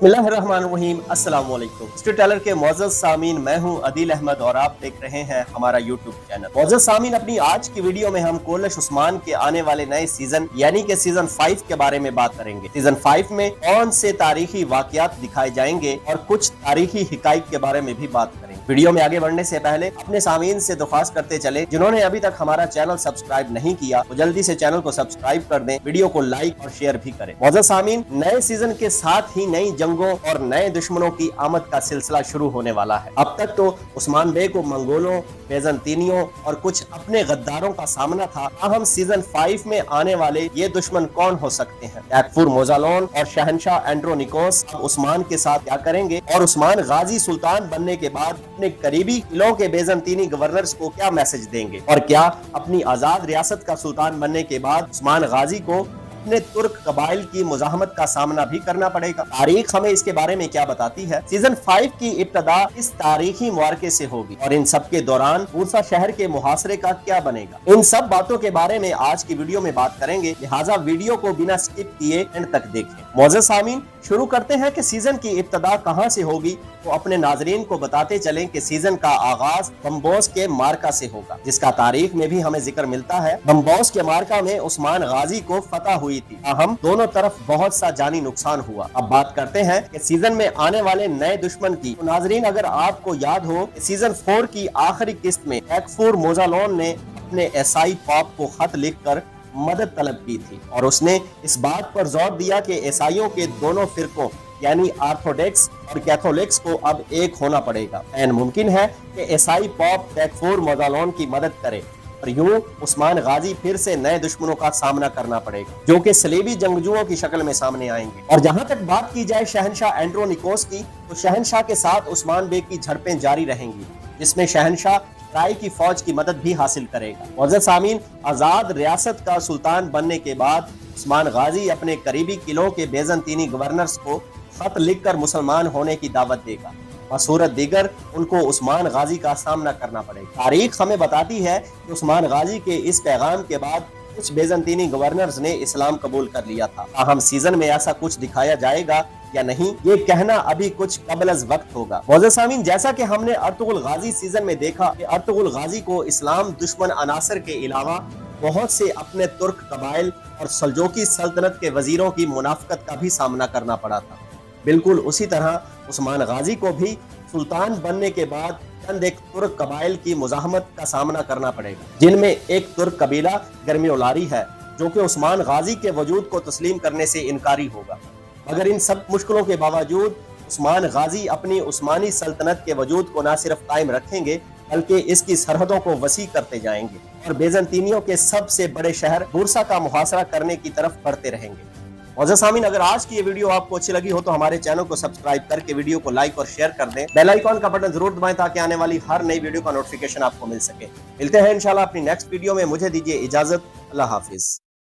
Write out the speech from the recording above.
बिस्मिल्लाहिर्रहमानिर्रहीम। अस्सलाम वालेकुम। स्ट्रीट टेलर के मुअज़्ज़ज़ सामीन, मैं हूं अदील अहमद और आप देख रहे हैं हमारा यूट्यूब चैनल। मुअज़्ज़ज़ सामीन, अपनी आज की वीडियो में हम कोलश उस्मान के आने वाले नए सीजन यानी कि सीजन 5 के बारे में बात करेंगे। सीजन 5 में कौन से तारीखी वाकयात दिखाए जाएंगे और कुछ तारीखी हिकायत के बारे में भी बात करेंगे। वीडियो में आगे बढ़ने से पहले अपने सामीन से दरख्वास्त करते चले, जिन्होंने अभी तक हमारा चैनल सब्सक्राइब नहीं किया वो जल्दी से चैनल को सब्सक्राइब कर दें, वीडियो को लाइक और शेयर भी करें। मुअज़्ज़ज़ सामीन, नए सीजन के साथ ही नई जंगों और नए दुश्मनों की आमद का सिलसिला शुरू होने वाला है। अब तक तो उस्मान बे को मंगोलों, बेजंतीनियों और कुछ अपने गद्दारों का सामना था। अब हम सीजन 5 में आने वाले ये दुश्मन कौन हो सकते हैं? टैकफुर मोजालोन और शहनशाह एंड्रोनिकोस अब उस्मान के साथ क्या करेंगे और उस्मान गाजी सुल्तान बनने के बाद अपने करीबी किलों के बेजंतीनी गवर्नर्स को क्या मैसेज देंगे? और क्या अपनी आजाद रियासत का सुल्तान बनने के बाद उस्मान गाजी को अपने तुर्क कबाइल की मुजाहमत का सामना भी करना पड़ेगा? तारीख हमें इसके बारे में क्या बताती है? सीजन 5 की इब्तदा इस तारीखी मुआरके से होगी और इन सब के दौरान बूरसा शहर के मुहासरे का क्या बनेगा? इन सब बातों के बारे में आज की वीडियो में बात करेंगे, लिहाजा वीडियो को बिना स्किप किए एंड तक देखें। मुअज़्ज़ज़ सामीन, शुरू करते हैं कि सीजन की इब्तदा कहां से होगी। तो अपने नाजरीन को बताते चलें कि सीजन का आगाज बम्बोस के मार्का से होगा, जिसका तारीख में भी हमें जिक्र मिलता है। बम्बोस के मार्का में उस्मान गाजी को फतह हुई थी, अहम दोनों तरफ बहुत सा जानी नुकसान हुआ। अब बात करते हैं कि सीजन में आने वाले नए दुश्मन की। तो नाजरीन, अगर आपको याद हो सीजन 4 की आखिरी किस्त में टैकफुर मोजालोन ने अपने ईसाई पाप को खत लिखकर मदद तलब की थी और उसने इस बात पर जोर दिया कि ईसाइयों के दोनों फिरकों यानी ऑर्थोडॉक्स और कैथोलिक्स को अब एक होना पड़ेगा। ऐन मुमकिन है कि ईसाई पॉप टैकफुर मोजालोन की मदद करे और यूं उस्मान गाजी फिर से नए दुश्मनों का सामना करना पड़ेगा, जो कि सलीबी जंगजुओं की शक्ल में सामने आएंगे। और जहां तक बात की जाए शहनशाह एंड्रोनिकोस की, तो शहनशाह के साथ उस्मान बे की झड़पें जारी रहेंगी, जिसमें शहनशाह ट्राई की फौज की मदद भी हासिल करेगा। मुअज़्ज़ज़ सामीन, आजाद रियासत का सुल्तान बनने के बाद उस्मान गाजी अपने करीबी किलों के बेजंतीनी गवर्नर्स को खत लिखकर मुसलमान होने की दावत देगा। बसूरत दीगर उनको उस्मान गाजी का सामना करना पड़ेगा। तारीख हमें बताती है कि उस्मान गाजी के इस पैगाम के बाद कुछ बेजंतीनी गवर्नर्स ने इस्लाम कबूल कर लिया था। हम सीजन में ऐसा कुछ दिखाया जाएगा या नहीं, ये कहना अभी कुछ कबल अज़ वक्त होगा। मुअज़्ज़ज़ सामीन, जैसा कि हमने अर्तुगरुल गाजी सीजन में देखा कि अर्तुगरुल गाजी को इस्लाम दुश्मन अनासर के अलावा बहुत से अपने तुर्क कबाइल और सल्जोकी सल्तनत के वजीरों की मुनाफकत का भी सामना करना पड़ा था। बिल्कुल उसी तरह उस्मान गाजी को भी सुल्तान बनने के बाद चंद एक तुर्क कबाइल की मुजाहमत का सामना करना पड़ेगा, जिनमें एक तुर्क कबीला गर्मियोलारी है, जो कि उस्मान गाजी के वजूद को तस्लीम करने से इनकारी होगा। मगर इन सब मुश्किलों के बावजूद उस्मान गाजी अपनी उस्मानी सल्तनत के वजूद को न सिर्फ कायम रखेंगे बल्कि इसकी सरहदों को वसी करते जाएंगे और बेजंतीनियों के सबसे बड़े शहर बूरसा का मुहासरा करने की तरफ बढ़ते रहेंगे। मुअज़्ज़ज़ सामीन, अगर आज की ये वीडियो आपको अच्छी लगी हो तो हमारे चैनल को सब्सक्राइब करके वीडियो को लाइक और शेयर कर दें। बेल आइकॉन का बटन जरूर दबाएं ताकि आने वाली हर नई वीडियो का नोटिफिकेशन आपको मिल सके। मिलते हैं इंशाल्लाह अपनी नेक्स्ट वीडियो में। मुझे दीजिए इजाजत। अल्लाह हाफिज।